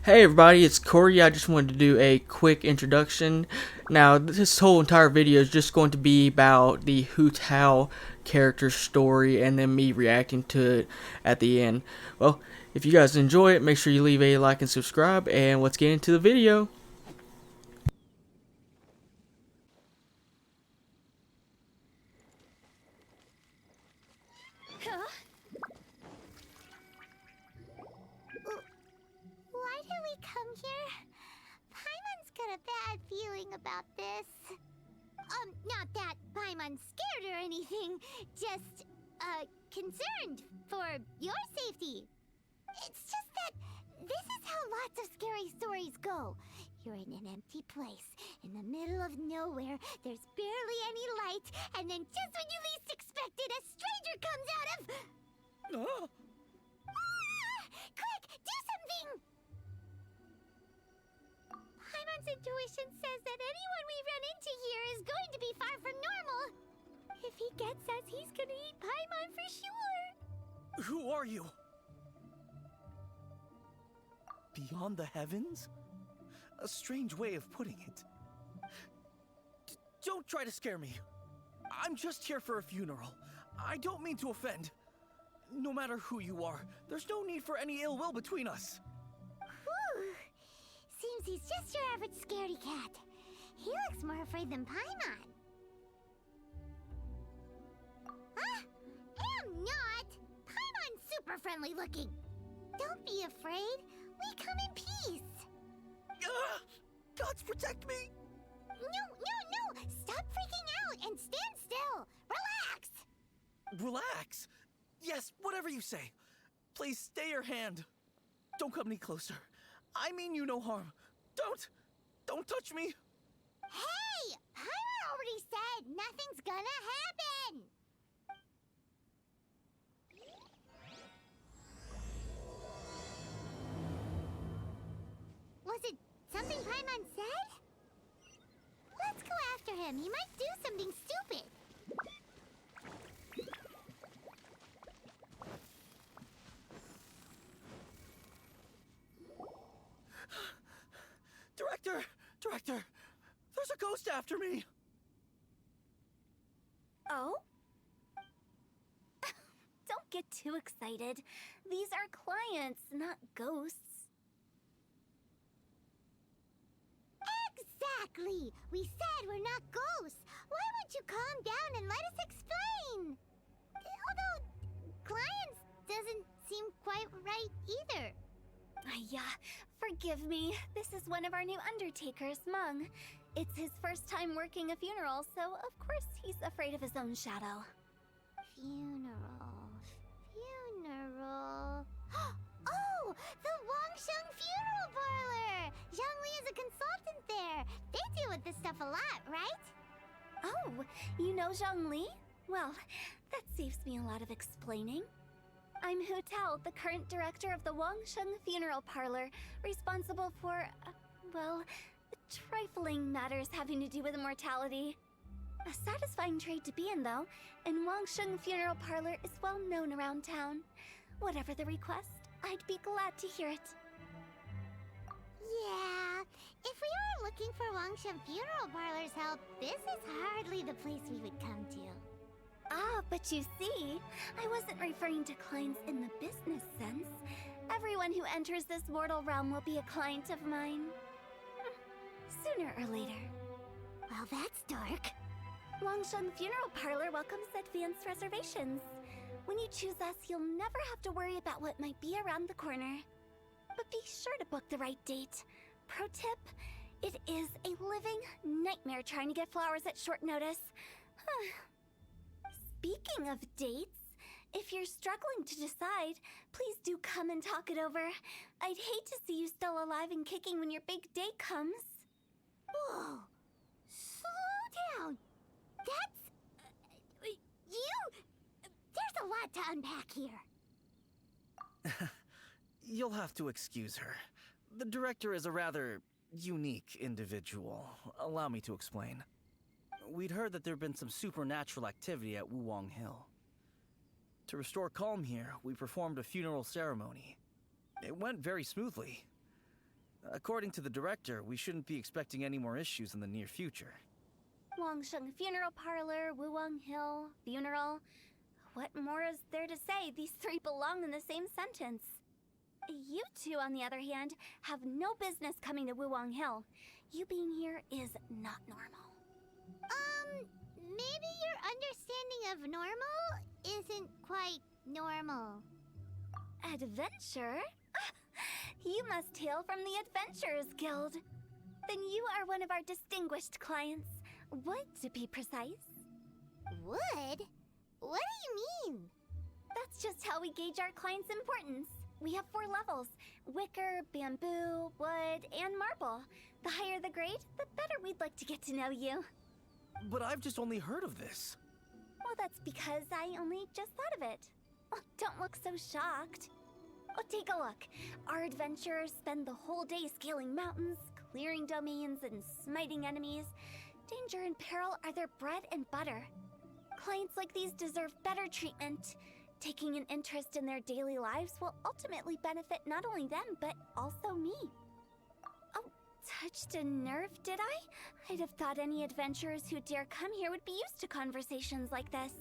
Hey everybody, it's Corey. I just wanted to do a quick introduction. Now, this whole entire video is just going to be about the Hu Tao character story and then me reacting to it at the end. Well, if you guys enjoy it, make sure you leave a like and subscribe, and let's get into the video. Huh? Why did we come here? Paimon's got a bad feeling about this. Not that Paimon's scared or anything, just, concerned for your safety. It's just that this is how lots of scary stories go. You're in an empty place, in the middle of nowhere, there's barely any light, and then just when you least expect it, a stranger comes out of... Oh. Quick, do something! Paimon's intuition says that anyone we run into here is going to be far from normal. If he gets us, he's gonna eat Paimon for sure. Who are you? Beyond the heavens? A strange way of putting it. Don't try to scare me. I'm just here for a funeral. I don't mean to offend. No matter who you are, there's no need for any ill will between us. Whew. Seems he's just your average scaredy cat. He looks more afraid than Paimon. Huh? I'm not! Paimon's super friendly looking. Don't be afraid. We come in peace. Gods protect me! No! Stop freaking out and stand still. Relax. Relax. Yes, whatever you say. Please stay your hand. Don't come any closer. I mean you no harm. Don't touch me. Hey! Paimon already said nothing's gonna happen. Was it something Paimon said? Let's go after him. He might do something stupid. Director, there's a ghost after me. Oh? Don't get too excited. These are clients, not ghosts. Exactly! We said we're not ghosts. Why won't you calm down and let us explain? Although, clients doesn't seem quite right either. Yeah, forgive me. This is one of our new undertakers, Mung. It's his first time working a funeral, so of course he's afraid of his own shadow. Funeral. Oh! The Wangsheng Funeral Parlor! Zhongli is a consultant there. They deal with this stuff a lot, right? Oh, you know Zhongli? Well, that saves me a lot of explaining. I'm Hu Tao, the current director of the Wangsheng Funeral Parlor, responsible for, well, trifling matters having to do with immortality. A satisfying trade to be in, though, and Wangsheng Funeral Parlor is well known around town. Whatever the request, I'd be glad to hear it. Yeah, if we were looking for Wangsheng Funeral Parlor's help, this is hardly the place we would come to. Ah, but you see, I wasn't referring to clients in the business sense. Everyone who enters this mortal realm will be a client of mine. Sooner or later. Well, that's dark. Wangsheng Funeral Parlor welcomes advanced reservations. When you choose us, you'll never have to worry about what might be around the corner. But be sure to book the right date. Pro tip, it is a living nightmare trying to get flowers at short notice. Speaking of dates, if you're struggling to decide, please do come and talk it over. I'd hate to see you still alive and kicking when your big day comes. Whoa! Slow down! That's... There's a lot to unpack here. You'll have to excuse her. The director is a rather unique individual. Allow me to explain. We'd heard that there'd been some supernatural activity at Wuwang Hill. To restore calm here, we performed a funeral ceremony. It went very smoothly. According to the director, we shouldn't be expecting any more issues in the near future. Wangsheng Funeral Parlor, Wuwang Hill, funeral. What more is there to say? These three belong in the same sentence. You two, on the other hand, have no business coming to Wuwang Hill. You being here is not normal. Maybe your understanding of normal isn't quite normal. Adventure? You must hail from the Adventurers Guild. Then you are one of our distinguished clients. Wood, to be precise. Wood? What do you mean? That's just how we gauge our clients' importance. We have 4 levels: wicker, bamboo, wood, and marble. The higher the grade, the better we'd like to get to know you. But I've just only heard of this. Well, that's because I only just thought of it. Oh, don't look so shocked. Oh, take a look. Our adventurers spend the whole day scaling mountains, clearing domains, and smiting enemies. Danger and peril are their bread and butter. Clients like these deserve better treatment. Taking an interest in their daily lives will ultimately benefit not only them, but also me. Oh, touched a nerve, did I? I'd have thought any adventurers who dare come here would be used to conversations like this.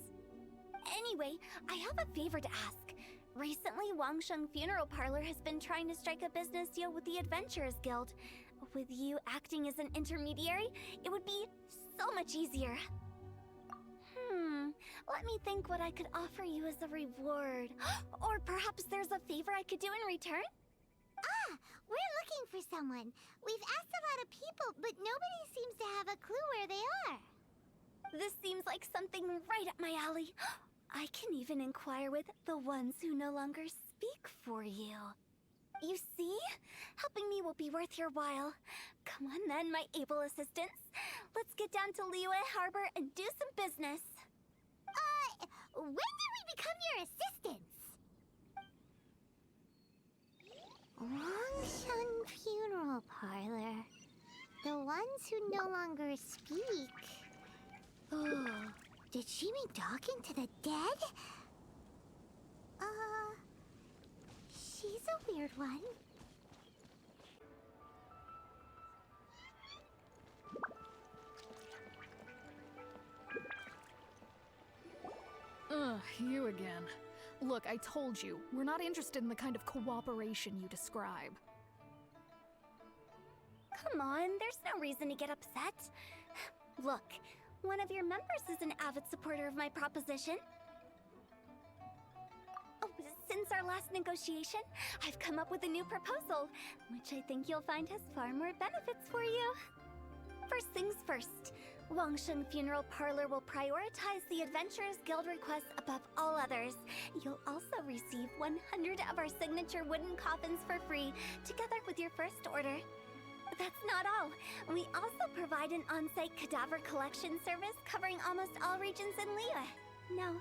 Anyway, I have a favor to ask. Recently, Wangsheng Funeral Parlor has been trying to strike a business deal with the Adventurers Guild. With you acting as an intermediary, it would be so much easier. Let me think what I could offer you as a reward. Or perhaps there's a favor I could do in return? We're looking for someone. We've asked a lot of people, but nobody seems to have a clue where they are. This seems like something right up my alley. I can even inquire with the ones who no longer speak for you. You see? Helping me will be worth your while. Come on then, my able assistants. Let's get down to Liyue Harbor and do some business. When did we become your assistants? Wangsheng Funeral Parlor. The ones who no longer speak. Oh, did she mean talking to the dead? She's a weird one. You again. Look, I told you, we're not interested in the kind of cooperation you describe. Come on, there's no reason to get upset. Look, one of your members is an avid supporter of my proposition. Oh, since our last negotiation, I've come up with a new proposal, which I think you'll find has far more benefits for you. First things first, Wangsheng Funeral Parlor will prioritize the Adventurers Guild requests above all others. You'll also receive 100 of our signature wooden coffins for free, together with your first order. That's not all. We also provide an on-site cadaver collection service covering almost all regions in Liyue. Now,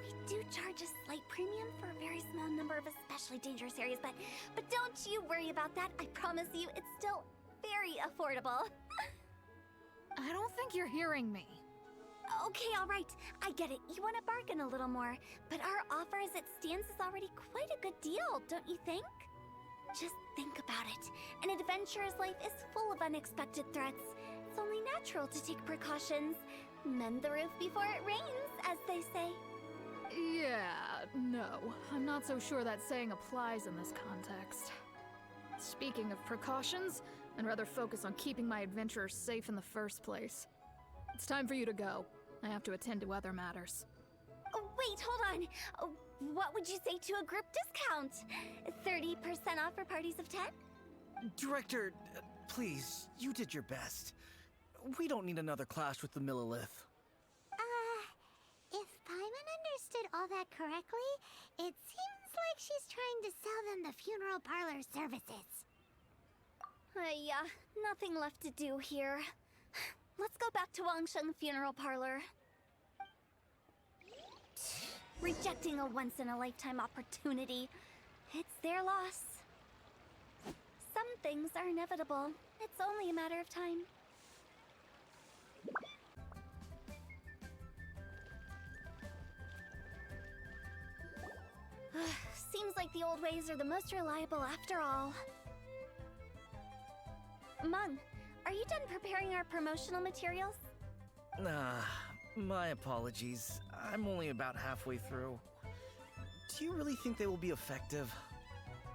we do charge a slight premium for a very small number of especially dangerous areas, but don't you worry about that. I promise you, it's still very affordable. I don't think you're hearing me. Okay, all right. I get it. You want to bargain a little more, but our offer as it stands is already quite a good deal, don't you think? Just think about it. An adventurer's life is full of unexpected threats. It's only natural to take precautions. Mend the roof before it rains, as they say. Yeah, no. I'm not so sure that saying applies in this context. Speaking of precautions, I'd rather focus on keeping my adventurers safe in the first place. It's time for you to go. I have to attend to other matters. Oh, wait, hold on. What would you say to a group discount? 30% off for parties of 10? Director, please, you did your best. We don't need another clash with the Millilith. If Paimon understood all that correctly, it seems like she's trying to sell them the funeral parlor services. Yeah, nothing left to do here. Let's go back to Wangsheng Funeral Parlor. Rejecting a once-in-a-lifetime opportunity. It's their loss. Some things are inevitable. It's only a matter of time. Seems like the old ways are the most reliable after all. Mung, are you done preparing our promotional materials? My apologies. I'm only about halfway through. Do you really think they will be effective?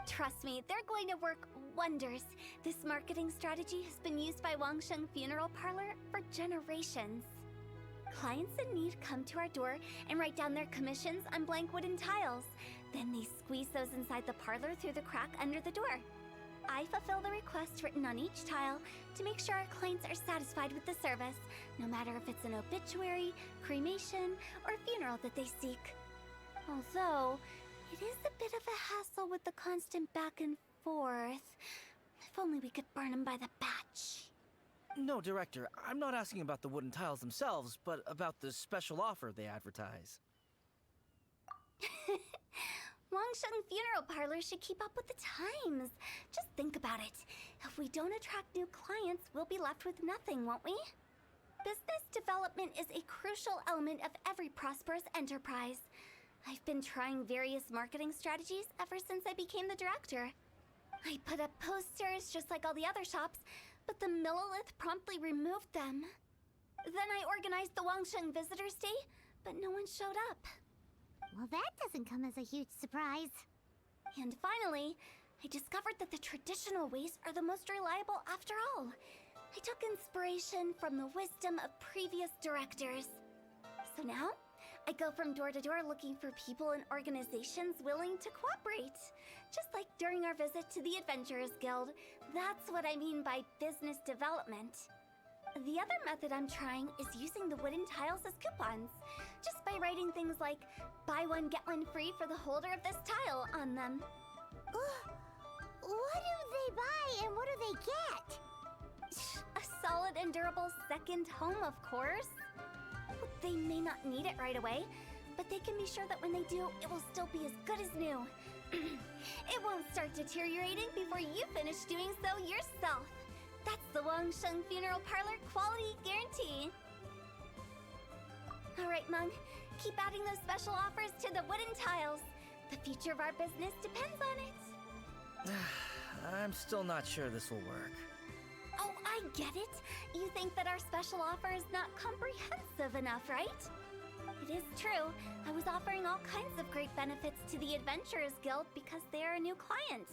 Trust me, they're going to work wonders. This marketing strategy has been used by Wangsheng Funeral Parlor for generations. Clients in need come to our door and write down their commissions on blank wooden tiles. Then they squeeze those inside the parlor through the crack under the door. I fulfill the requests written on each tile to make sure our clients are satisfied with the service, no matter if it's an obituary, cremation, or funeral that they seek. Although, it is a bit of a hassle with the constant back and forth. If only we could burn them by the batch. No, Director, I'm not asking about the wooden tiles themselves, but about the special offer they advertise. Wangsheng Funeral Parlor should keep up with the times. Just think about it. If we don't attract new clients, we'll be left with nothing, won't we? Business development is a crucial element of every prosperous enterprise. I've been trying various marketing strategies ever since I became the director. I put up posters just like all the other shops, but the Millelith promptly removed them. Then I organized the Wangsheng Visitors Day, but no one showed up. Well, that doesn't come as a huge surprise. And finally, I discovered that the traditional ways are the most reliable after all. I took inspiration from the wisdom of previous directors. So now, I go from door to door looking for people and organizations willing to cooperate. Just like during our visit to the Adventurers Guild, that's what I mean by business development. The other method I'm trying is using the wooden tiles as coupons, just by writing things like, buy one get one free for the holder of this tile on them. What do they buy and what do they get? A solid and durable second home, of course. They may not need it right away, but they can be sure that when they do, it will still be as good as new. It won't start deteriorating before you finish doing so yourself. That's the Wangsheng Funeral Parlor quality guarantee. Alright, Mung, keep adding those special offers to the wooden tiles. The future of our business depends on it. I'm still not sure this will work. Oh, I get it. You think that our special offer is not comprehensive enough, right? It is true. I was offering all kinds of great benefits to the Adventurers Guild because they are a new client.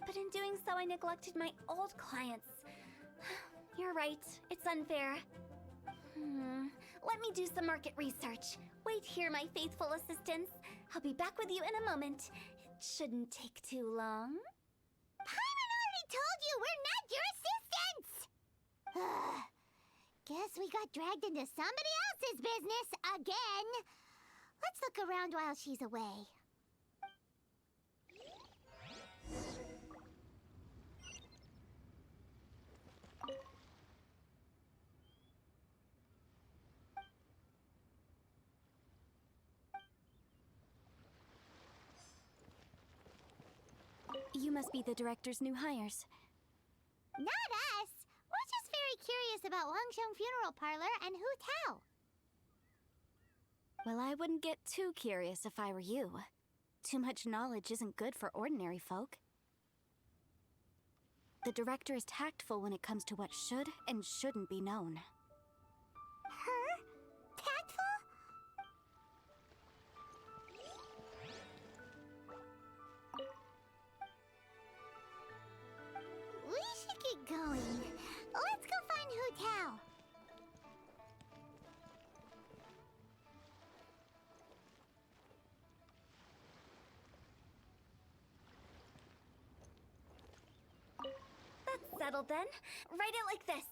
But in doing so, I neglected my old clients. You're right. It's unfair. Let me do some market research. Wait here, my faithful assistants. I'll be back with you in a moment. It shouldn't take too long. Paimon already told you we're not your assistants! Guess we got dragged into somebody else's business again. Let's look around while she's away. You must be the director's new hires. Not us! We're just very curious about Wangsheng Funeral Parlor and Hu Tao. Well, I wouldn't get too curious if I were you. Too much knowledge isn't good for ordinary folk. The director is tactful when it comes to what should and shouldn't be known. Her? Tactful? We should get going. Let's go find Hu Tao. That's settled then. Write it like this.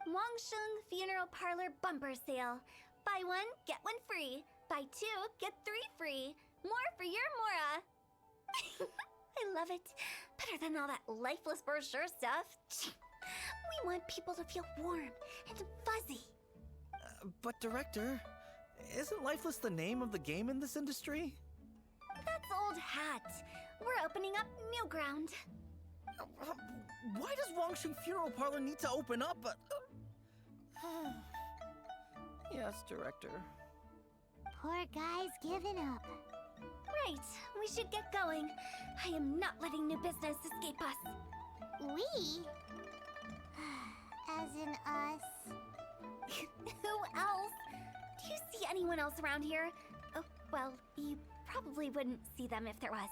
Wangsheng Funeral Parlor Bumper Sale. Buy one, get one free. Buy two, get three free. More for your Mora. I love it. Better than all that lifeless brochure stuff. We want people to feel warm and fuzzy. But Director, isn't Lifeless the name of the game in this industry? That's old hat. We're opening up new ground. Why does Wangsheng Funeral Parlor need to open up? Yes, Director. Poor guy's giving up. Right, we should get going. I am not letting new business escape us. We? As in us. Who else? Do you see anyone else around here? Oh, well, you probably wouldn't see them if there was.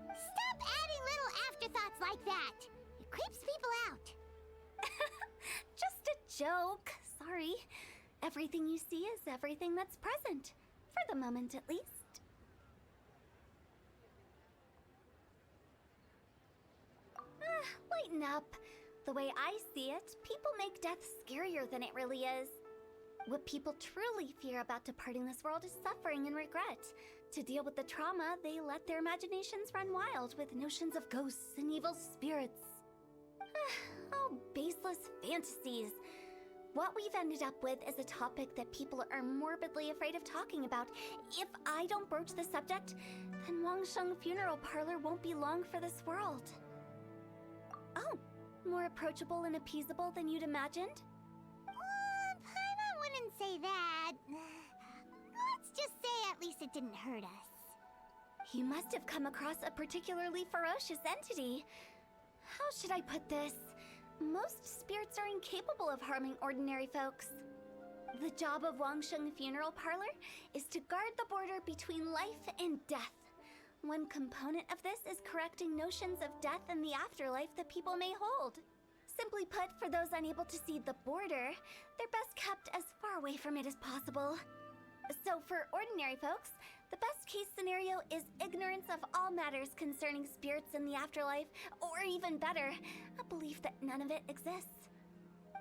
Stop adding little afterthoughts like that! It creeps people out. Just a joke. Sorry. Everything you see is everything that's present. For the moment, at least. Lighten up. The way I see it, people make death scarier than it really is. What people truly fear about departing this world is suffering and regret. To deal with the trauma, they let their imaginations run wild with notions of ghosts and evil spirits. Oh, baseless fantasies. What we've ended up with is a topic that people are morbidly afraid of talking about. If I don't broach the subject, then Wangsheng Funeral Parlor won't be long for this world. Oh, more approachable and appeasable than you'd imagined? Paimon wouldn't say that. Let's just say at least it didn't hurt us. You must have come across a particularly ferocious entity. How should I put this? Most spirits are incapable of harming ordinary folks. The job of Wangsheng Funeral Parlor is to guard the border between life and death. One component of this is correcting notions of death and the afterlife that people may hold. Simply put, for those unable to see the border, they're best kept as far away from it as possible. So for ordinary folks, the best case scenario is ignorance of all matters concerning spirits in the afterlife, or even better, a belief that none of it exists.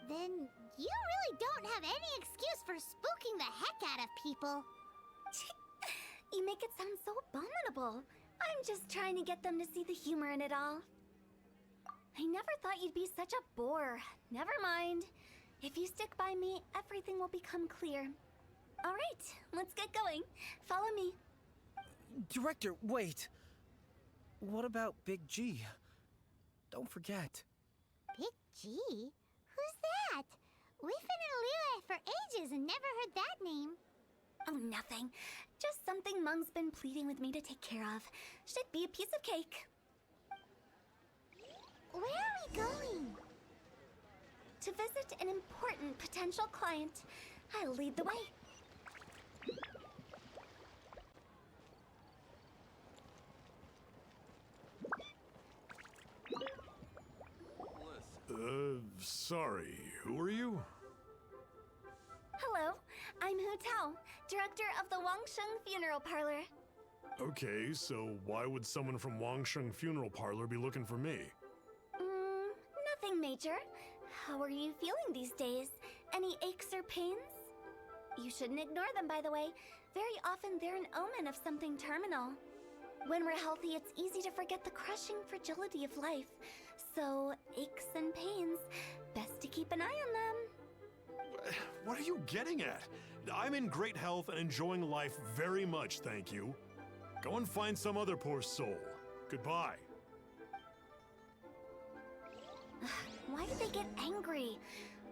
Then you really don't have any excuse for spooking the heck out of people. You make it sound so abominable. I'm just trying to get them to see the humor in it all. I never thought you'd be such a bore. Never mind. If you stick by me, everything will become clear. All right, let's get going. Follow me. Director, wait! What about Big G? Don't forget. Big G? Who's that? We've been in Liyue for ages and never heard that name. Oh, nothing. Just something Mung's been pleading with me to take care of. Should be a piece of cake. Where are we going? To visit an important potential client. I'll lead the way. Sorry, who are you? Hello, I'm Hu Tao, director of the Wangsheng Funeral Parlor. Okay, so why would someone from Wangsheng Funeral Parlor be looking for me? Nothing major. How are you feeling these days? Any aches or pains? You shouldn't ignore them, by the way. Very often they're an omen of something terminal. When we're healthy, it's easy to forget the crushing fragility of life. So, aches and pains, best to keep an eye on them. What are you getting at? I'm in great health and enjoying life very much, thank you. Go and find some other poor soul. Goodbye. Why do they get angry?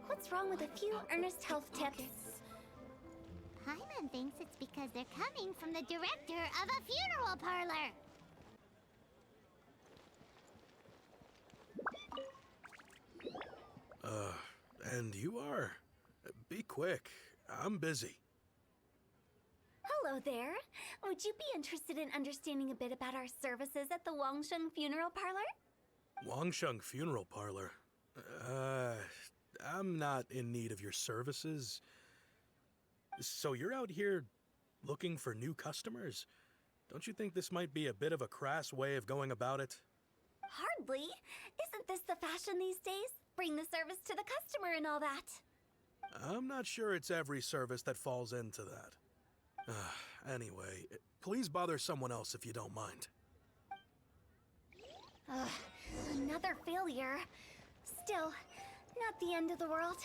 What's wrong with a few earnest health tips? Paimon thinks it's because they're coming from the director of a funeral parlor. And you are? Be quick. I'm busy. Hello there. Would you be interested in understanding a bit about our services at the Wangsheng Funeral Parlor? Wangsheng Funeral Parlor? I'm not in need of your services. So you're out here looking for new customers? Don't you think this might be a bit of a crass way of going about it? Hardly. Isn't this the fashion these days? Bring the service to the customer and all that. I'm not sure it's every service that falls into that. Anyway, please bother someone else if you don't mind. Another failure. Still, not the end of the world.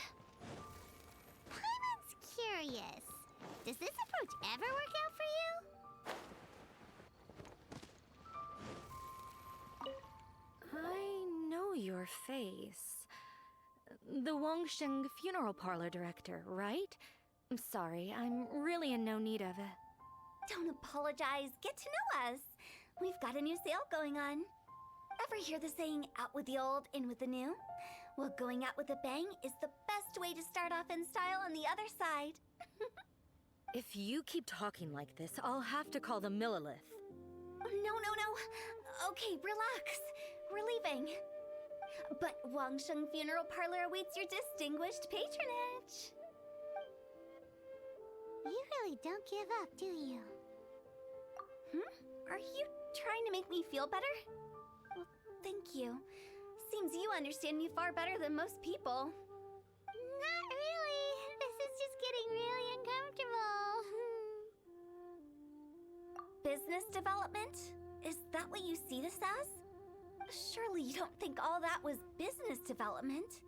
Paimon's curious. Does this approach ever work out for you? I know your face. The Wangsheng Funeral Parlor director, right? I'm sorry, I'm really in no need of it. Don't apologize. Get to know us. We've got a new sale going on. Ever hear the saying, out with the old, in with the new? Well, going out with a bang is the best way to start off in style on the other side. If you keep talking like this, I'll have to call the Millilith. No. Okay, relax. We're leaving. But Wangsheng Funeral Parlor awaits your distinguished patronage. You really don't give up, do you? Are you trying to make me feel better? Well, thank you. Seems you understand me far better than most people. Not really. This is just getting really uncomfortable. Business development? Is that what you see this as? Surely you don't think all that was business development.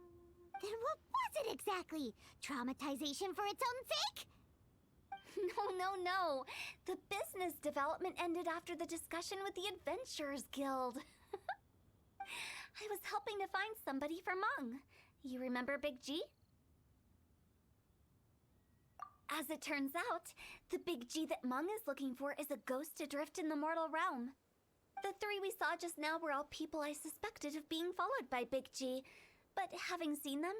Then what was it exactly? Traumatization for its own sake? No. The business development ended after the discussion with the Adventurers Guild. I was helping to find somebody for Meng. You remember Big G? As it turns out, the Big G that Meng is looking for is a ghost adrift in the mortal realm. The three we saw just now were all people I suspected of being followed by Big G, but having seen them,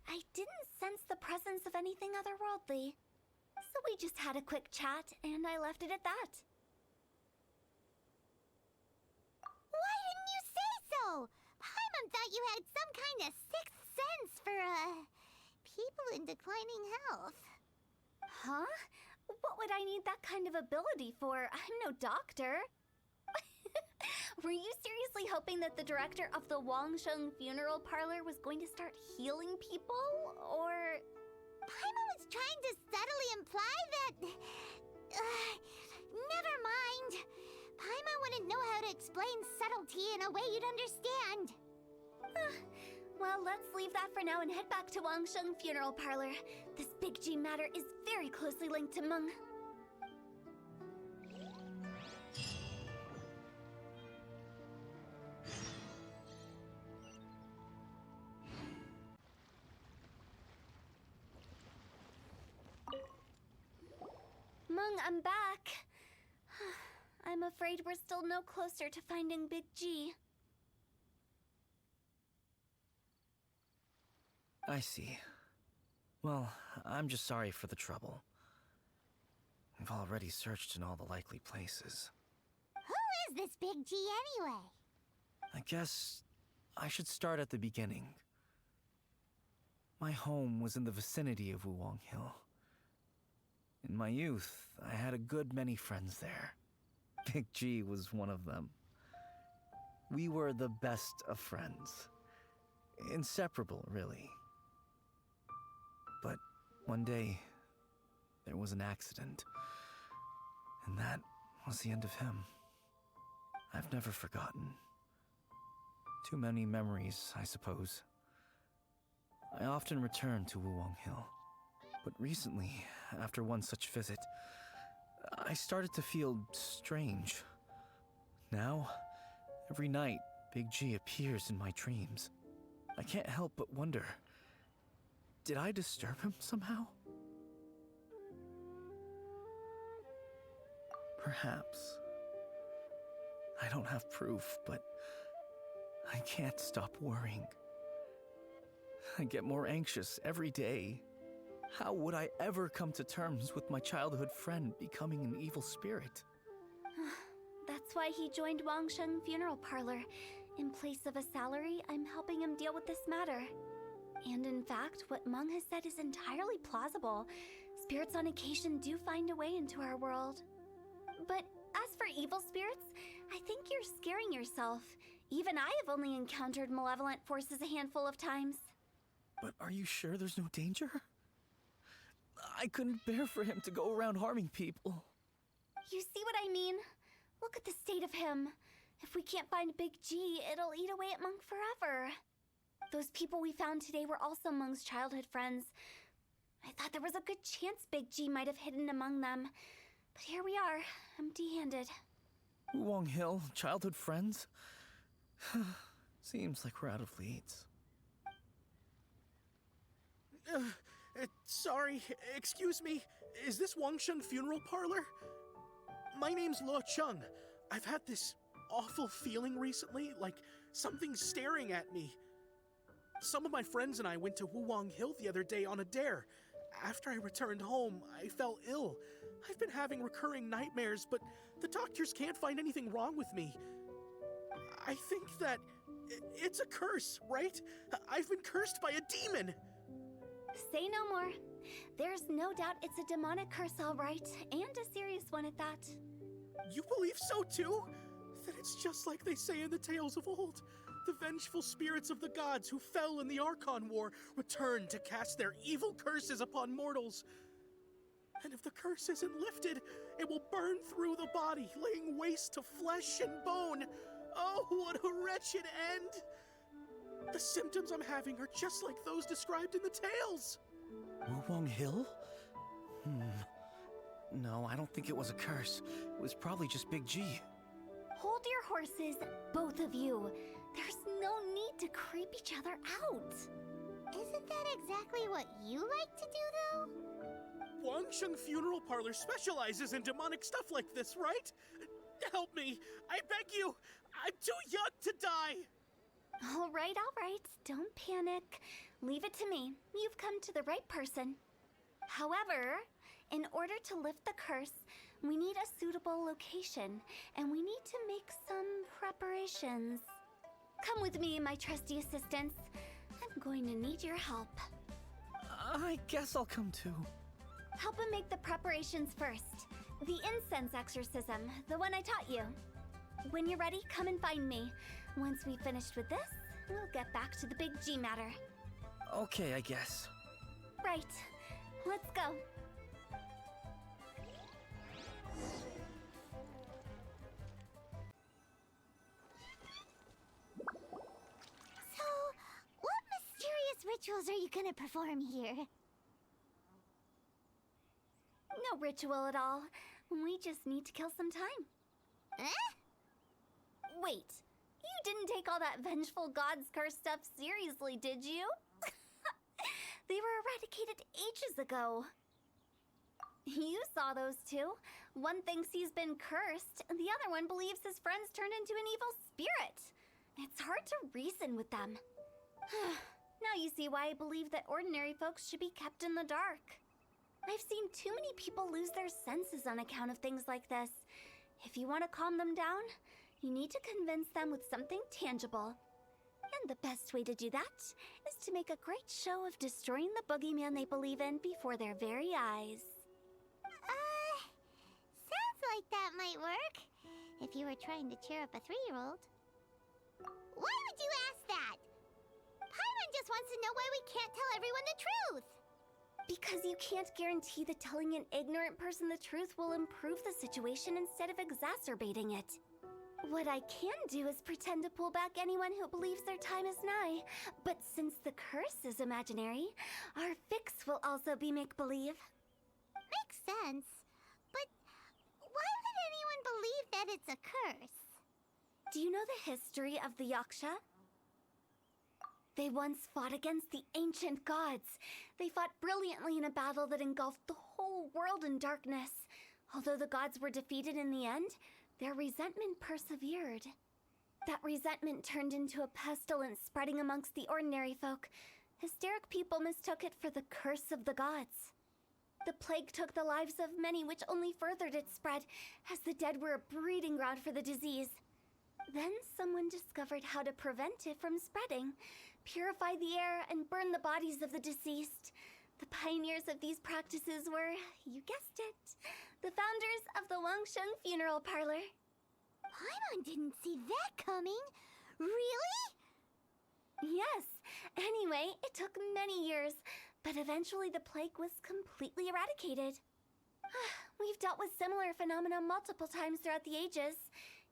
I didn't sense the presence of anything otherworldly. So we just had a quick chat, and I left it at that. Why didn't you say so? Paimon thought you had some kind of sixth sense for, people in declining health. Huh? What would I need that kind of ability for? I'm no doctor. Were you seriously hoping that the director of the Wangsheng Funeral Parlor was going to start healing people, or... Paimon was trying to subtly imply that... never mind. Paimon wouldn't know how to explain subtlety in a way you'd understand. Well, let's leave that for now and head back to Wangsheng Funeral Parlor. This Big G matter is very closely linked to Meng. Meng, I'm back. I'm afraid we're still no closer to finding Big G. I see. Well, I'm just sorry for the trouble. We've already searched in all the likely places. Who is this Big G anyway? I guess I should start at the beginning. My home was in the vicinity of Wuwang Hill. In my youth, I had a good many friends there. Big G was one of them. We were the best of friends. Inseparable, really. But one day, there was an accident. And that was the end of him. I've never forgotten. Too many memories, I suppose. I often return to Wuwang Hill. But recently, after one such visit, I started to feel strange. Now, every night, Big G appears in my dreams. I can't help but wonder, did I disturb him somehow? Perhaps. I don't have proof, but I can't stop worrying. I get more anxious every day. How would I ever come to terms with my childhood friend becoming an evil spirit? That's why he joined Wangsheng Funeral Parlor. In place of a salary, I'm helping him deal with this matter. And in fact, what Meng has said is entirely plausible. Spirits on occasion do find a way into our world. But as for evil spirits, I think you're scaring yourself. Even I have only encountered malevolent forces a handful of times. But are you sure there's no danger? I couldn't bear for him to go around harming people. You see what I mean? Look at the state of him. If we can't find Big G, it'll eat away at Meng forever. Those people we found today were also Meng's childhood friends. I thought there was a good chance Big G might have hidden among them. But here we are, empty-handed. Wuwang Hill, childhood friends? Seems like we're out of leads. Sorry, excuse me. Is this Wangsheng Funeral Parlor? My name's Luo Chung. I've had this awful feeling recently, like Something's staring at me. Some of my friends and I went to Wuwang Hill the other day on a dare. After I returned home, I fell ill. I've been having recurring nightmares, but the doctors can't find anything wrong with me. I think that it's a curse, right? I've been cursed by a demon. Say no more. There's no doubt it's a demonic curse, all right, and a serious one at that. You believe so too? Then it's just like they say in the tales of old. The vengeful spirits of the gods who fell in the Archon War return to cast their evil curses upon mortals. And if the curse isn't lifted, it will burn through the body, laying waste to flesh and bone. Oh, what a wretched end! The symptoms I'm having are just like those described in the tales. Wuwang Hill? No, I don't think it was a curse. It was probably just Big G. Hold your horses, both of you. There's no need to creep each other out. Isn't that exactly what you like to do, though? Wangsheng Funeral Parlor specializes in demonic stuff like this, right? Help me, I beg you. I'm too young to die. All right. Don't panic. Leave it to me. You've come to the right person. However, in order to lift the curse, we need a suitable location, and we need to make some preparations. Come with me, my trusty assistants. I'm going to need your help. I guess I'll come too. Help him make the preparations first. The incense exorcism, the one I taught you. When you're ready, come and find me. Once we've finished with this, we'll get back to the Big G matter. Okay, I guess. Right. Let's go. So, what mysterious rituals are you gonna perform here? No ritual at all. We just need to kill some time. Eh? Wait, you didn't take all that vengeful god's curse stuff seriously, did you? They were eradicated ages ago. You saw those two. One thinks he's been cursed, and the other one believes his friends turned into an evil spirit. It's hard to reason with them. Now you see why I believe that ordinary folks should be kept in the dark. I've seen too many people lose their senses on account of things like this. If you want to calm them down, you need to convince them with something tangible. And the best way to do that is to make a great show of destroying the boogeyman they believe in before their very eyes. Sounds like that might work. If you were trying to cheer up a 3-year-old. Why would you ask that? Paimon just wants to know why we can't tell everyone the truth. Because you can't guarantee that telling an ignorant person the truth will improve the situation instead of exacerbating it. What I can do is pretend to pull back anyone who believes their time is nigh. But since the curse is imaginary, our fix will also be make-believe. Makes sense. But why would anyone believe that it's a curse? Do you know the history of the Yaksha? They once fought against the ancient gods. They fought brilliantly in a battle that engulfed the whole world in darkness. Although the gods were defeated in the end, their resentment persevered. That resentment turned into a pestilence spreading amongst the ordinary folk. Hysteric people mistook it for the curse of the gods. The plague took the lives of many, which only furthered its spread, as the dead were a breeding ground for the disease. Then someone discovered how to prevent it from spreading, purify the air, and burn the bodies of the deceased. The pioneers of these practices were, you guessed it, the founders of the Wangsheng Funeral Parlor. Paimon didn't see that coming. Really? Yes. Anyway, it took many years, but eventually the plague was completely eradicated. We've dealt with similar phenomena multiple times throughout the ages.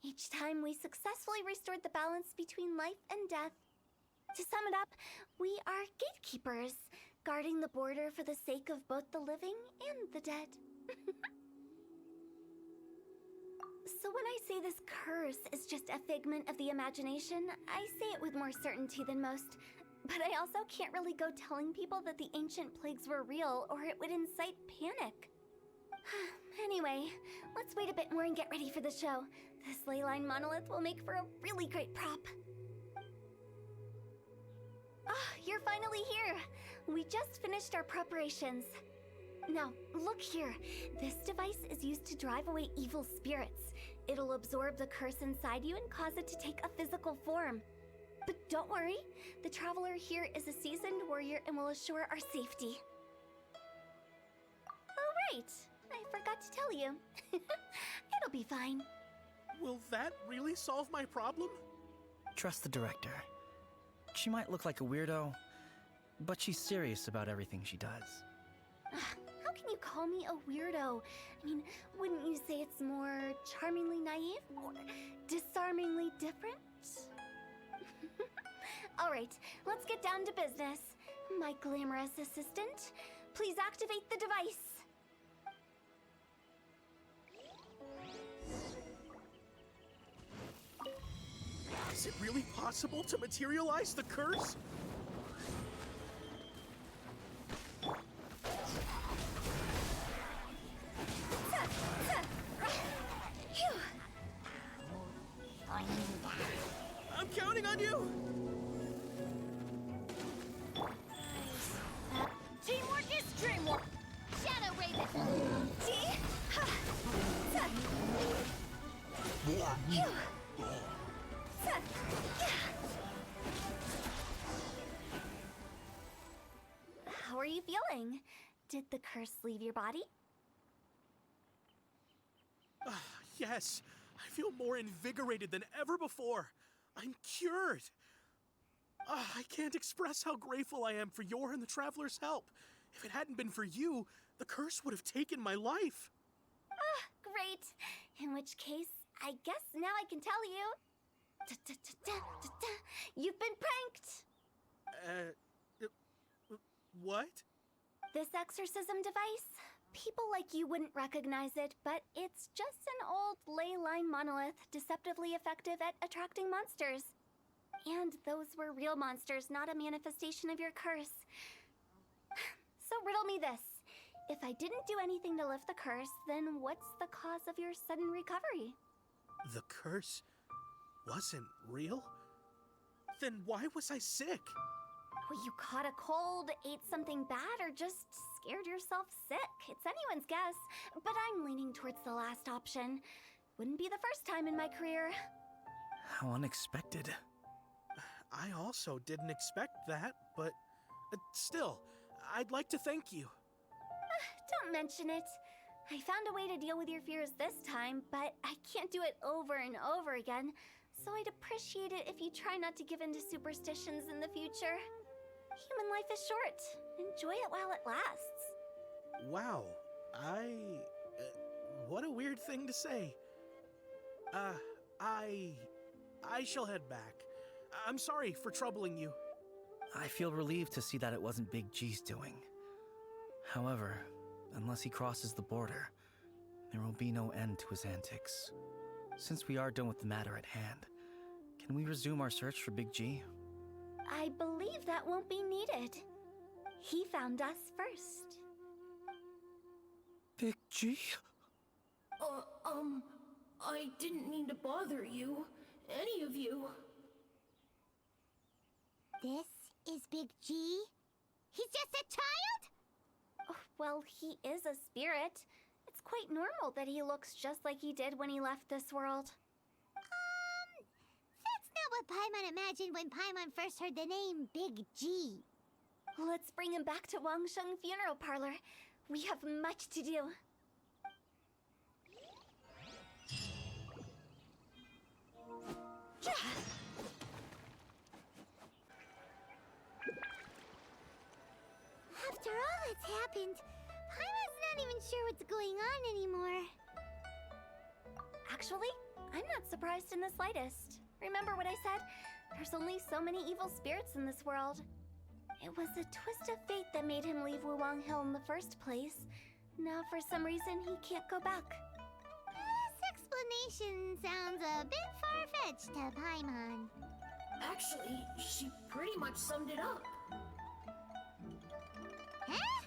Each time we successfully restored the balance between life and death. To sum it up, we are gatekeepers, guarding the border for the sake of both the living and the dead. So when I say this curse is just a figment of the imagination, I say it with more certainty than most. But I also can't really go telling people that the ancient plagues were real, or it would incite panic. Anyway, let's wait a bit more and get ready for the show. This ley line monolith will make for a really great prop. you're finally here. We just finished our preparations. Now, look here. This device is used to drive away evil spirits. It'll absorb the curse inside you and cause it to take a physical form. But don't worry, the Traveler here is a seasoned warrior and will assure our safety. Oh, right. I forgot to tell you. It'll be fine. Will that really solve my problem? Trust the director. She might look like a weirdo, but she's serious about everything she does. How can you call me a weirdo? I mean, wouldn't you say it's more charmingly naive or disarmingly different? All right, let's get down to business. My glamorous assistant, please activate the device. Is it really possible to materialize the curse? Phew. I'm counting on you! Teamwork is dreamwork! Shadow Raven! How are you feeling? Did the curse leave your body? Yes, I feel more invigorated than ever before. I'm cured. I can't express how grateful I am for your and the Traveler's help. If it hadn't been for you, the curse would have taken my life. Great. In which case, I guess now I can tell you. You've been pranked! What? This exorcism device? People like you wouldn't recognize it, but it's just an old ley line monolith deceptively effective at attracting monsters. And those were real monsters, not a manifestation of your curse. So riddle me this. If I didn't do anything to lift the curse, then what's the cause of your sudden recovery? The curse wasn't real? Then why was I sick? Well, you caught a cold, ate something bad, or just scared yourself sick. It's anyone's guess, but I'm leaning towards the last option. Wouldn't be the first time in my career. How unexpected. I also didn't expect that, but still, I'd like to thank you. Don't mention it. I found a way to deal with your fears this time, but I can't do it over and over again, so I'd appreciate it if you try not to give in to superstitions in the future. Human life is short. Enjoy it while it lasts. Wow, what a weird thing to say. I shall head back. I'm sorry for troubling you. I feel relieved to see that it wasn't Big G's doing. However, unless he crosses the border, there will be no end to his antics. Since we are done with the matter at hand, can we resume our search for Big G? I believe that won't be needed. He found us first. Big G? I didn't mean to bother you. Any of you. This is Big G? He's just a child? Oh, well, he is a spirit. It's quite normal that he looks just like he did when he left this world. That's not what Paimon imagined when Paimon first heard the name Big G. Let's bring him back to Wangsheng Funeral Parlor. We have much to do. After all that's happened, Paimon's not even sure what's going on anymore. Actually, I'm not surprised in the slightest. Remember what I said? There's only so many evil spirits in this world. It was a twist of fate that made him leave Wuwang Hill in the first place. Now, for some reason, he can't go back. This explanation sounds a bit far-fetched to Paimon. Actually, she pretty much summed it up. Huh?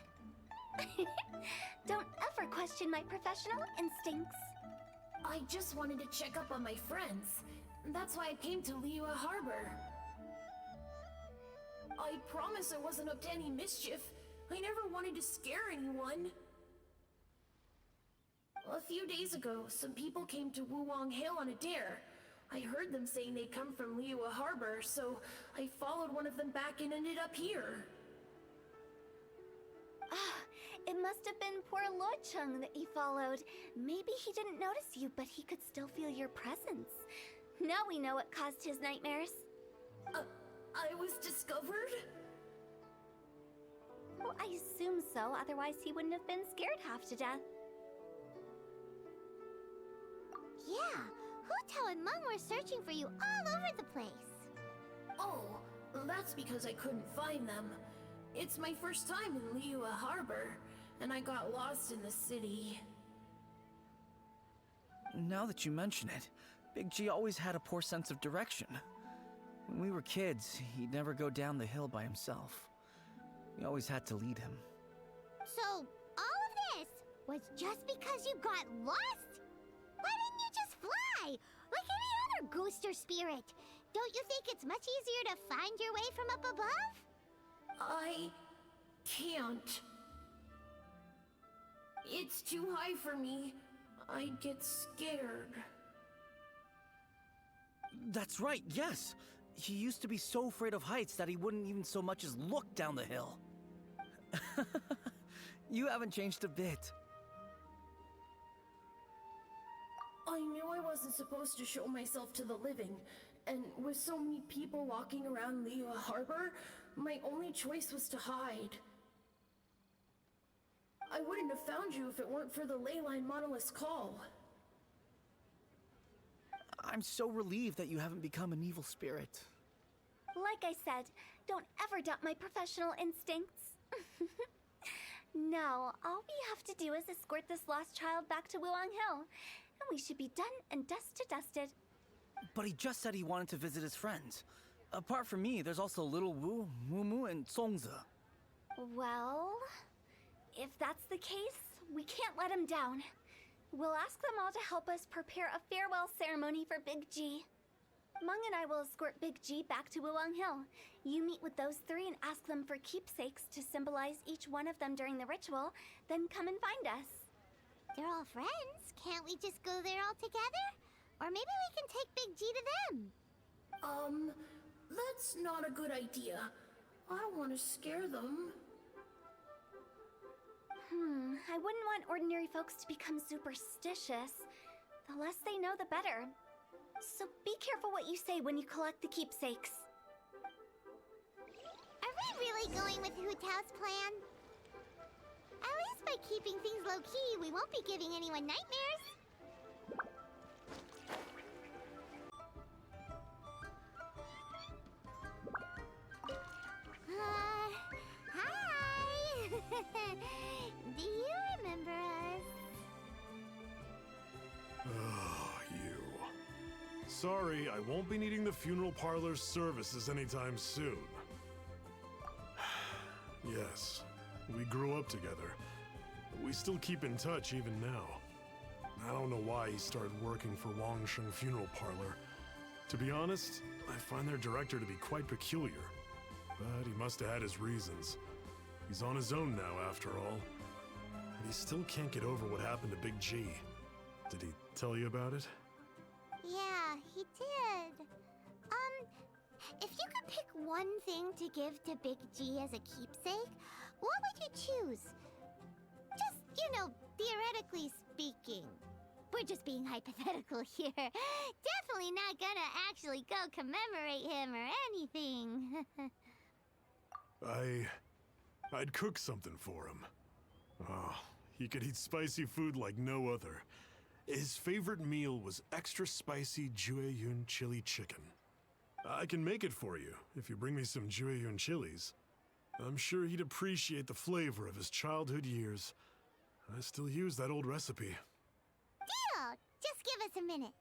Don't ever question my professional instincts. I just wanted to check up on my friends. That's why I came to Liyue Harbor. I promise I wasn't up to any mischief. I never wanted to scare anyone. A few days ago, some people came to Wuwang Hill on a dare. I heard them saying they'd come from Liyue Harbor, so I followed one of them back and ended up here. Ah, it must have been poor Luocheng that you followed. Maybe he didn't notice you, but he could still feel your presence. Now we know what caused his nightmares. I was discovered? Well, I assume so, otherwise he wouldn't have been scared half to death. Yeah, Hu Tao and Meng were searching for you all over the place. Oh, that's because I couldn't find them. It's my first time in Liyue Harbor, and I got lost in the city. Now that you mention it, Big G always had a poor sense of direction. When we were kids, he'd never go down the hill by himself. We always had to lead him. So, all of this was just because you got lost? Why didn't you just fly? Like any other ghost or spirit? Don't you think it's much easier to find your way from up above? I can't. It's too high for me. I'd get scared. That's right, yes! He used to be so afraid of heights that he wouldn't even so much as look down the hill. You haven't changed a bit. I knew I wasn't supposed to show myself to the living, and with so many people walking around Liyue Harbor, my only choice was to hide. I wouldn't have found you if it weren't for the Leyline Monolith's call. I'm so relieved that you haven't become an evil spirit. Like I said, don't ever doubt my professional instincts. Now, all we have to do is escort this lost child back to Wuwang Hill, and we should be done and dusted. But he just said he wanted to visit his friends. Apart from me, there's also Little Wu, Mumu, and Songze. Well, if that's the case, we can't let him down. We'll ask them all to help us prepare a farewell ceremony for Big G. Meng and I will escort Big G back to Wuwang Hill. You meet with those three and ask them for keepsakes to symbolize each one of them during the ritual, then come and find us. They're all friends. Can't we just go there all together? Or maybe we can take Big G to them. That's not a good idea. I don't want to scare them. I wouldn't want ordinary folks to become superstitious. The less they know, the better. So be careful what you say when you collect the keepsakes. Are we really going with Hu Tao's plan? At least by keeping things low-key, we won't be giving anyone nightmares. Hi! Do you remember us? Oh, you. Sorry, I won't be needing the funeral parlor's services anytime soon. Yes, we grew up together. We still keep in touch even now. I don't know why he started working for Wangsheng Funeral Parlor. To be honest, I find their director to be quite peculiar. But he must have had his reasons. He's on his own now, after all. But he still can't get over what happened to Big G. Did he tell you about it? Yeah, he did. If you could pick one thing to give to Big G as a keepsake, what would you choose? Just, theoretically speaking. We're just being hypothetical here. Definitely not gonna actually go commemorate him or anything. I'd cook something for him. Oh, he could eat spicy food like no other. His favorite meal was extra spicy Jueyun chili chicken. I can make it for you if you bring me some Jueyun chilies. I'm sure he'd appreciate the flavor of his childhood years. I still use that old recipe. Deal! Just give us a minute.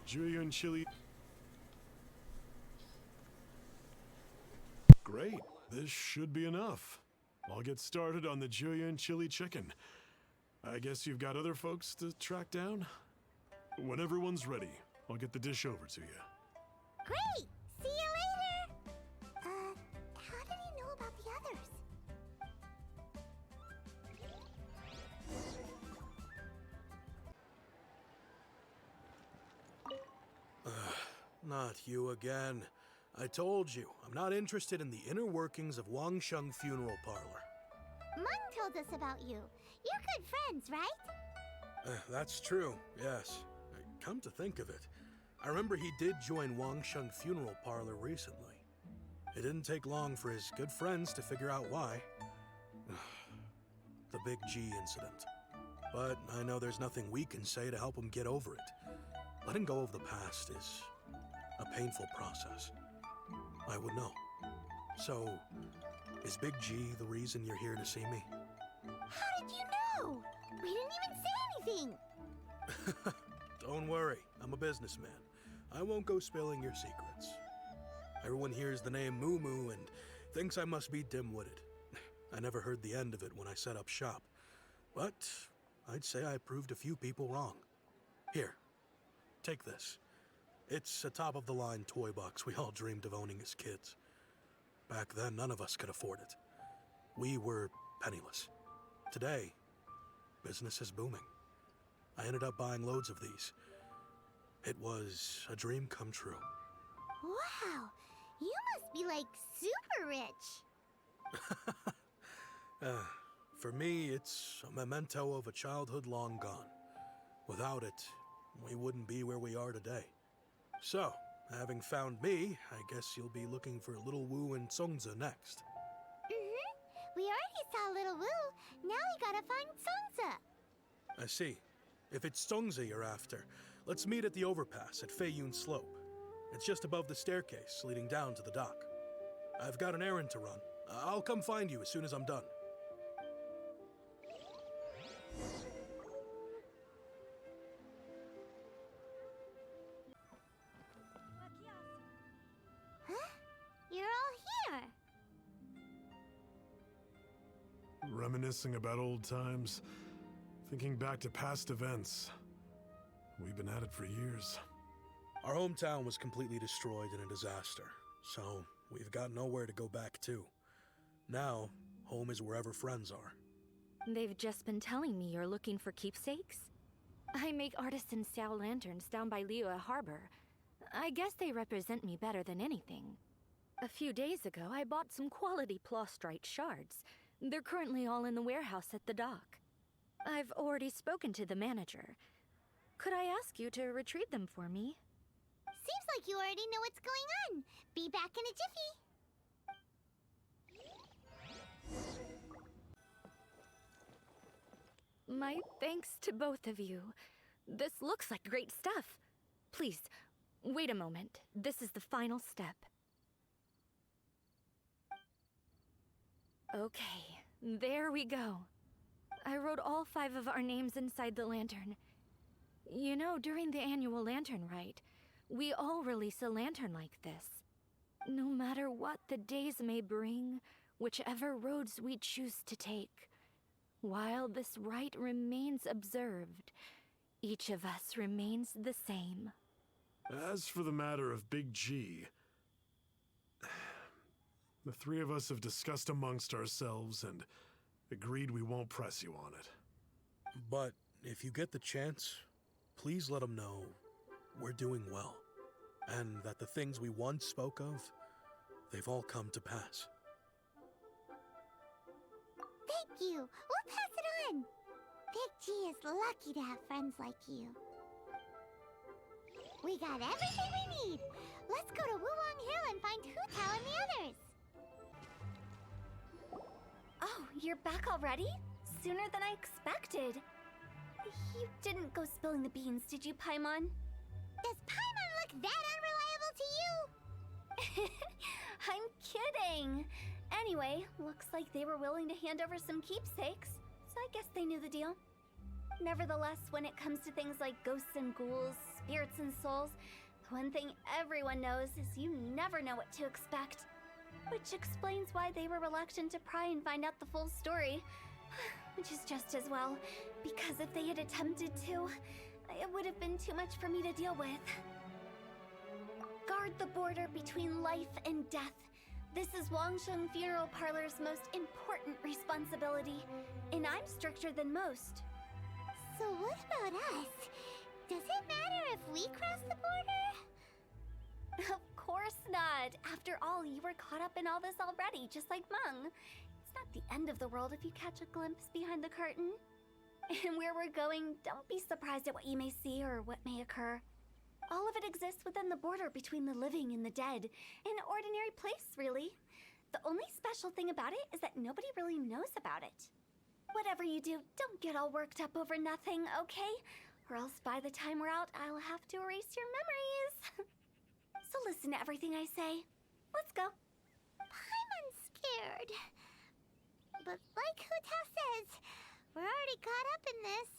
Jueyun chili. Great, this should be enough. I'll get started on the Jueyun chili chicken. I guess you've got other folks to track down? When everyone's ready, I'll get the dish over to you. Great! See you later! How did he know about the others? Not you again. I told you, I'm not interested in the inner workings of Wangsheng Funeral Parlor. Mung told us about you. You're good friends, right? That's true, yes. Come to think of it, I remember he did join Wangsheng Funeral Parlor recently. It didn't take long for his good friends to figure out why. The Big G incident. But I know there's nothing we can say to help him get over it. Letting go of the past is a painful process. I would know. So, is Big G the reason you're here to see me? How did you know? We didn't even say anything. Don't worry, I'm a businessman. I won't go spilling your secrets. Everyone hears the name Moo Moo and thinks I must be dim-witted. I never heard the end of it when I set up shop. But I'd say I proved a few people wrong. Here, take this. It's a top-of-the-line toy box we all dreamed of owning as kids. Back then, none of us could afford it. We were penniless. Today, business is booming. I ended up buying loads of these. It was a dream come true. Wow, you must be like super rich. For me, it's a memento of a childhood long gone. Without it, we wouldn't be where we are today. So, having found me, I guess you'll be looking for Little Wu and Songza next. We already saw Little Wu. Now we gotta find Songza. I see. If it's Songza you're after, let's meet at the overpass at Feiyun Slope. It's just above the staircase leading down to the dock. I've got an errand to run. I'll come find you as soon as I'm done. Huh? You're all here. Reminiscing about old times, thinking back to past events. We've been at it for years. Our hometown was completely destroyed in a disaster, so we've got nowhere to go back to. Now, home is wherever friends are. They've just been telling me you're looking for keepsakes? I make artisan Xiao lanterns down by Liyue Harbor. I guess they represent me better than anything. A few days ago, I bought some quality Plostrite shards. They're currently all in the warehouse at the dock. I've already spoken to the manager. Could I ask you to retrieve them for me? Seems like you already know what's going on. Be back in a jiffy. My thanks to both of you. This looks like great stuff. Please, wait a moment. This is the final step. Okay, there we go. I wrote all 5 of our names inside the lantern. You know, during the annual lantern rite, we all release a lantern like this. No matter what the days may bring, whichever roads we choose to take, while this rite remains observed, each of us remains the same. As for the matter of Big G, the 3 of us have discussed amongst ourselves and agreed we won't press you on it. But if you get the chance, please let them know we're doing well, and that the things we once spoke of, they've all come to pass. Thank you. We'll pass it on. Big G is lucky to have friends like you. We got everything we need. Let's go to Wuwang Hill and find Hu Tao and the others. Oh, you're back already? Sooner than I expected. You didn't go spilling the beans, did you, Paimon? Does Paimon look that unreliable to you? I'm kidding. Anyway, looks like they were willing to hand over some keepsakes, so I guess they knew the deal. Nevertheless, when it comes to things like ghosts and ghouls, spirits and souls, the one thing everyone knows is you never know what to expect. Which explains why they were reluctant to pry and find out the full story. Which is just as well, because if they had attempted to, it would have been too much for me to deal with. Guard the border between life and death. This is Wangsheng Funeral Parlor's most important responsibility, and I'm stricter than most. So what about us? Does it matter if we cross the border? Of course not. After all, you were caught up in all this already, just like Meng. It's not the end of the world if you catch a glimpse behind the curtain. And where we're going, don't be surprised at what you may see or what may occur. All of it exists within the border between the living and the dead. An ordinary place, really. The only special thing about it is that nobody really knows about it. Whatever you do, don't get all worked up over nothing, okay? Or else by the time we're out, I'll have to erase your memories. So listen to everything I say. Let's go. Paimon's scared. But like Hu Tao says, we're already caught up in this.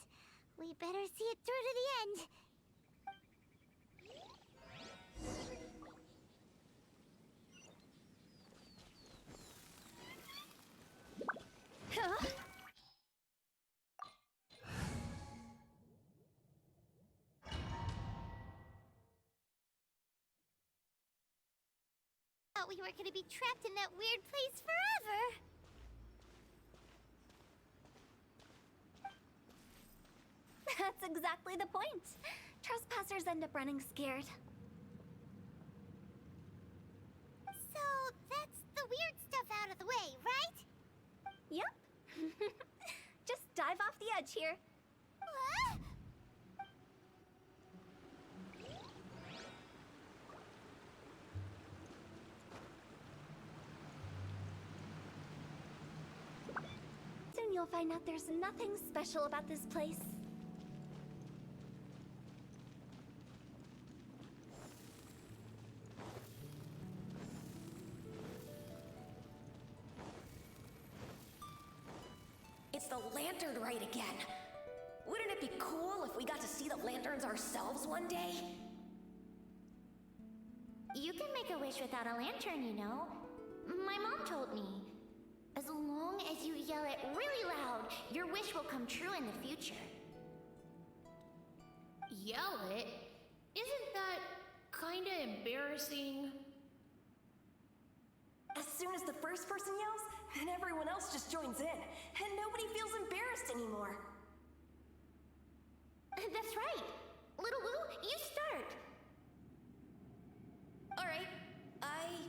We better see it through to the end. Huh? Thought we were gonna be trapped in that weird place forever. That's exactly the point. Trespassers end up running scared. So that's the weird stuff out of the way, right? Yep. Just dive off the edge here. What? Soon you'll find out there's nothing special about this place. It's the lantern rite again. Wouldn't it be cool if we got to see the lanterns ourselves one day? You can make a wish without a lantern, you know. My mom told me. As long as you yell it really loud, your wish will come true in the future. Yell it? Isn't that kinda embarrassing? As soon as the first person yells, and everyone else just joins in, and nobody feels embarrassed anymore. That's right. Little Wu, you start. All right, I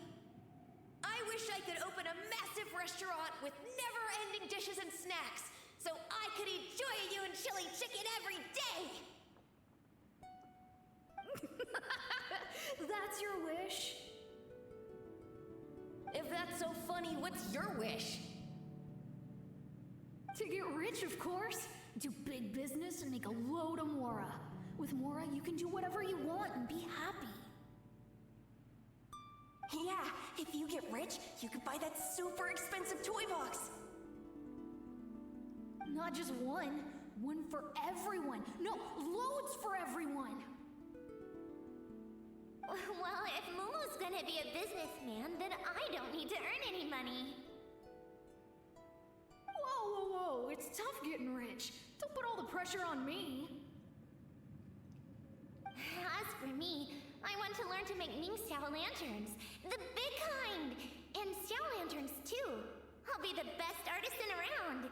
wish I could open a massive restaurant with never-ending dishes and snacks, so I could eat Joy and chili chicken every day. That's your wish? If that's so funny, what's your wish? To get rich, of course. Do big business and make a load of Mora. With Mora, you can do whatever you want and be happy. Yeah, if you get rich, you could buy that super expensive toy box. Not just one. One for everyone. No, loads for everyone. Well, if Momo's gonna be a businessman, then I don't need to earn any money. Whoa, whoa, whoa. It's tough getting rich. Don't put all the pressure on me. As for me, I want to learn to make Ming Xiao lanterns. The big kind! And Xiao lanterns, too. I'll be the best artisan around.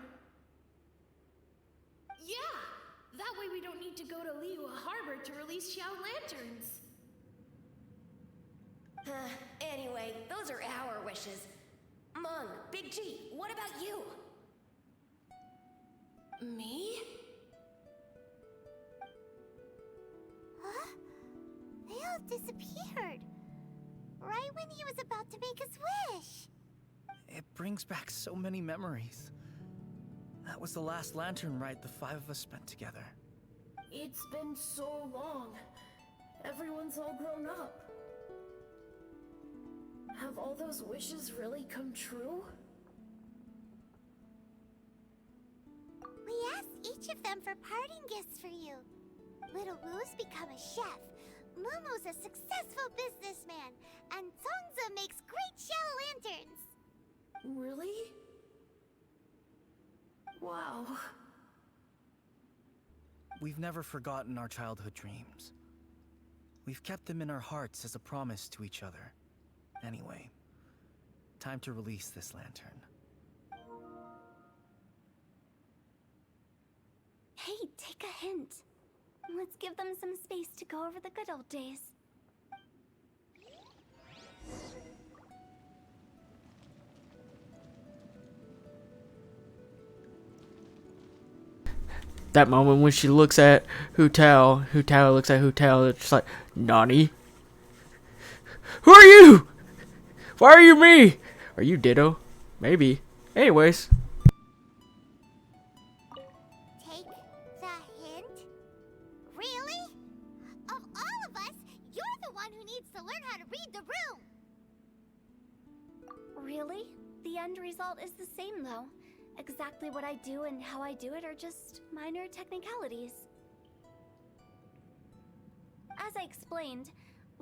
Yeah! That way we don't need to go to Liyue Harbor to release Xiao lanterns. Anyway, those are our wishes. Meng, Big G, what about you? Me? Huh? They all disappeared. Right when he was about to make his wish. It brings back so many memories. That was the last lantern ride the five of us spent together. It's been so long. Everyone's all grown up. Have all those wishes really come true? We asked each of them for parting gifts for you. Little Wu's become a chef. Momo's a successful businessman. And Zongza makes great Xiao lanterns. Really? Wow. We've never forgotten our childhood dreams. We've kept them in our hearts as a promise to each other. Anyway, time to release this lantern. Hey, take a hint. Let's give them some space to go over the good old days. That moment when she looks at Hu Tao looks at Hu Tao, it's just like, Nani? Who are you? Why are you me? Are you Ditto? Maybe. Anyways. Take the hint? Really? Of all of us, you're the one who needs to learn how to read the room! Really? The end result is the same, though. Exactly what I do and how I do it are just minor technicalities. As I explained,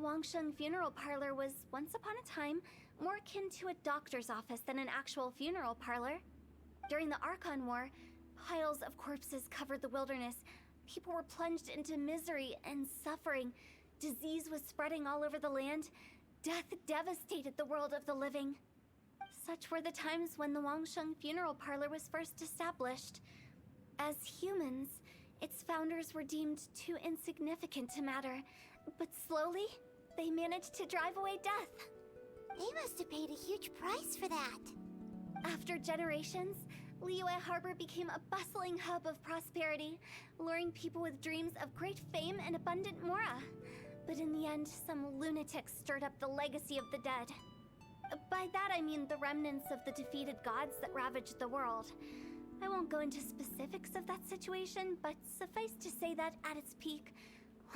Wangsheng Funeral Parlor was once upon a time more akin to a doctor's office than an actual funeral parlor. During the Archon War, piles of corpses covered the wilderness. People were plunged into misery and suffering. Disease was spreading all over the land. Death devastated the world of the living. Such were the times when the Wangsheng Funeral Parlor was first established. As humans, its founders were deemed too insignificant to matter, but slowly, they managed to drive away death. They must have paid a huge price for that. After generations, Liyue Harbor became a bustling hub of prosperity, luring people with dreams of great fame and abundant mora. But in the end, some lunatics stirred up the legacy of the dead. By that I mean the remnants of the defeated gods that ravaged the world. I won't go into specifics of that situation, but suffice to say that at its peak,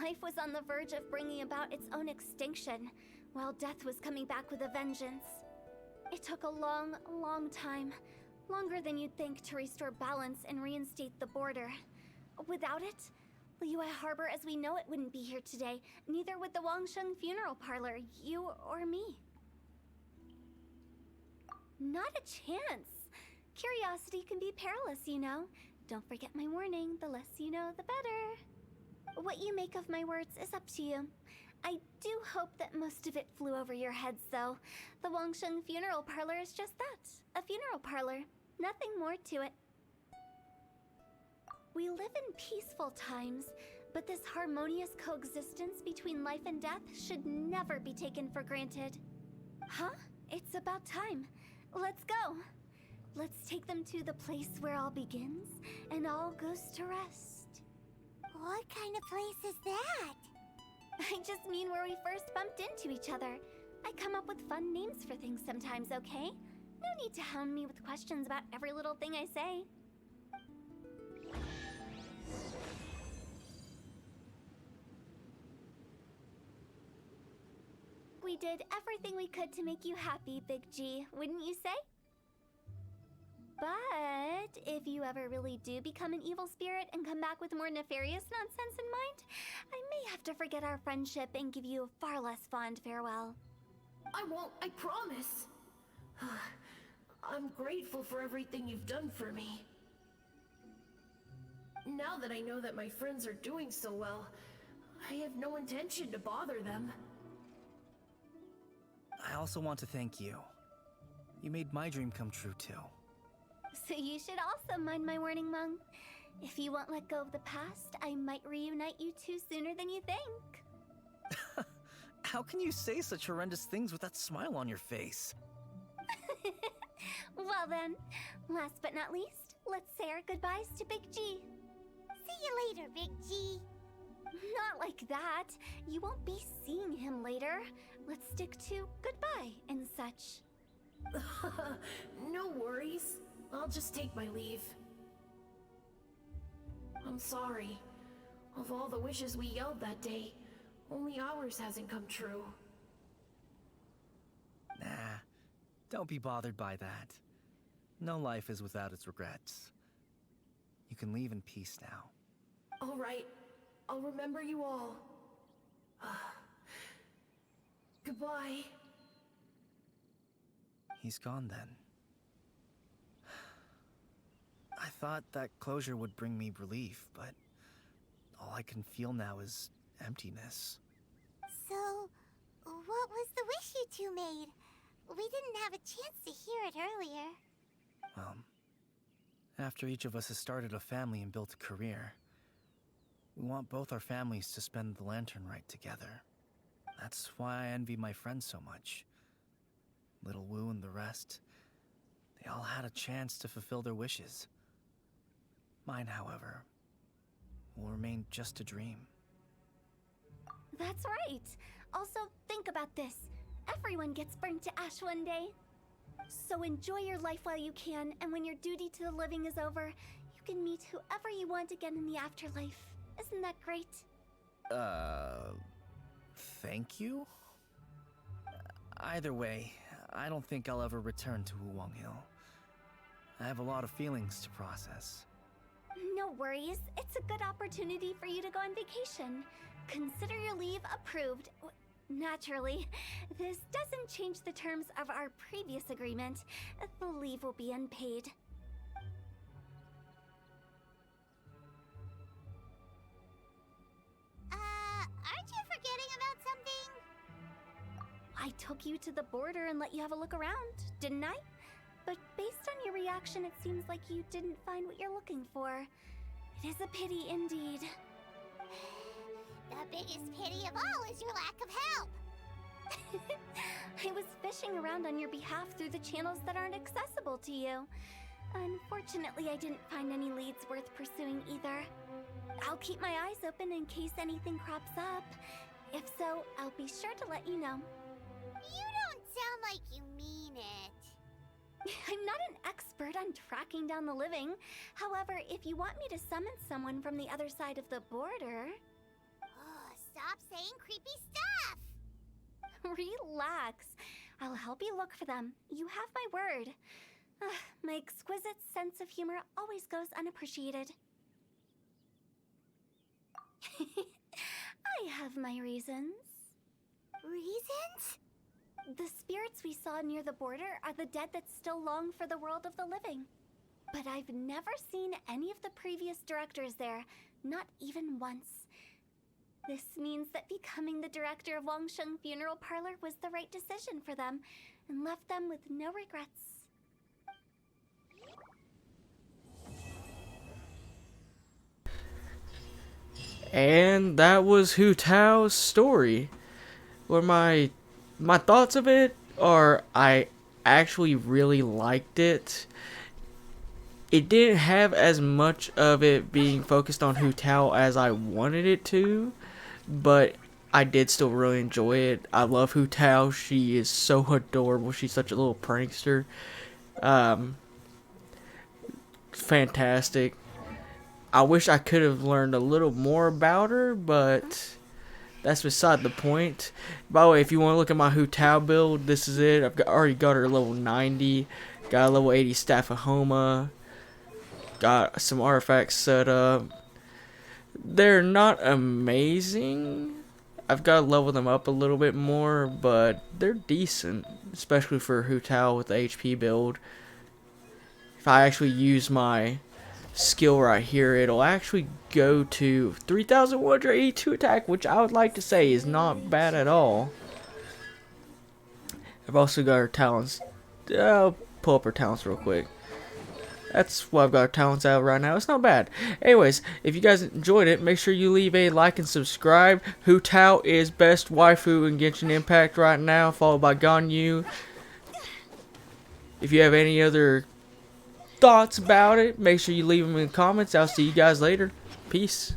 life was on the verge of bringing about its own extinction, while death was coming back with a vengeance. It took a long, long time, longer than you'd think, to restore balance and reinstate the border. Without it, Liyue Harbor as we know it wouldn't be here today, neither would the Wangsheng Funeral Parlor, you or me. Not a chance. Curiosity can be perilous, you know. Don't forget my warning, the less you know, the better. What you make of my words is up to you. I do hope that most of it flew over your heads, though. The Wangsheng Funeral Parlor is just that, a funeral parlor. Nothing more to it. We live in peaceful times, but this harmonious coexistence between life and death should never be taken for granted. Huh? It's about time. Let's go. Let's take them to the place where all begins and all goes to rest. What kind of place is that? I just mean where we first bumped into each other. I come up with fun names for things sometimes, okay? No need to hound me with questions about every little thing I say. We did everything we could to make you happy, Big G, wouldn't you say? But if you ever really do become an evil spirit and come back with more nefarious nonsense in mind, I may have to forget our friendship and give you a far less fond farewell. I won't, I promise. I'm grateful for everything you've done for me. Now that I know that my friends are doing so well, I have no intention to bother them. I also want to thank you. You made my dream come true too. So you should also mind my warning, Meng. If you won't let go of the past, I might reunite you two sooner than you think. How can you say such horrendous things with that smile on your face? Well then, last but not least, let's say our goodbyes to Big G. See you later, Big G. Not like that. You won't be seeing him later. Let's stick to goodbye and such. No worries. I'll just take my leave. I'm sorry. Of all the wishes we yelled that day, only ours hasn't come true. Nah, don't be bothered by that. No life is without its regrets. You can leave in peace now. All right. I'll remember you all. Goodbye. He's gone then. I thought that closure would bring me relief, but all I can feel now is emptiness. you two made. We didn't have a chance to hear it earlier. Well, after each of us has started a family and built a career, we want both our families to spend the Lantern Rite together. That's why I envy my friends so much. Little Wu and the rest, they all had a chance to fulfill their wishes. Mine, however, will remain just a dream. That's right. Also, think about this. Everyone gets burnt to ash one day. So enjoy your life while you can, and when your duty to the living is over, you can meet whoever you want again in the afterlife. Isn't that great? Thank you? Either way, I don't think I'll ever return to Wuwang Hill. I have a lot of feelings to process. No worries. It's a good opportunity for you to go on vacation. Consider your leave approved. Naturally, this doesn't change the terms of our previous agreement. The leave will be unpaid. Aren't you forgetting about something? I took you to the border and let you have a look around, didn't I? But based on your reaction, it seems like you didn't find what you're looking for. It is a pity indeed. The biggest pity of all is your lack of help. I was fishing around on your behalf through the channels that aren't accessible to you. Unfortunately, I didn't find any leads worth pursuing either. I'll keep my eyes open in case anything crops up. If so, I'll be sure to let you know. You don't sound like you mean it. I'm not an expert on tracking down the living. However, if you want me to summon someone from the other side of the border... Oh, stop saying creepy stuff! Relax. I'll help you look for them. You have my word. My exquisite sense of humor always goes unappreciated. I have my reasons. Reasons? The spirits we saw near the border are the dead that still long for the world of the living. But I've never seen any of the previous directors there, not even once. This means that becoming the director of Wangsheng Funeral Parlor was the right decision for them, and left them with no regrets. And that was Hu Tao's story. Where my thoughts of it are, I actually really liked it. It didn't have as much of it being focused on Hu Tao as I wanted it to, but I did still really enjoy it. I love Hu Tao. She is so adorable. She's such a little prankster. Fantastic. I wish I could have learned a little more about her, but that's beside the point. By the way, if you want to look at my Hu Tao build, this is it. Already got her level 90. Got a level 80 Staff of Homa. Got some artifacts set up. They're not amazing. I've got to level them up a little bit more, but they're decent, especially for Hu Tao with the HP build. If I actually use my skill right here, it'll actually go to 3,182 attack, which I would like to say is not bad at all. I've also got her talents. I'll pull up her talents real quick. That's what I've got her talents out right now. It's not bad. Anyways, if you guys enjoyed it, make sure you leave a like and subscribe. Hu Tao is best waifu in Genshin Impact right now, followed by Ganyu. If you have any other thoughts about it, make sure you leave them in the comments. I'll see you guys later. Peace.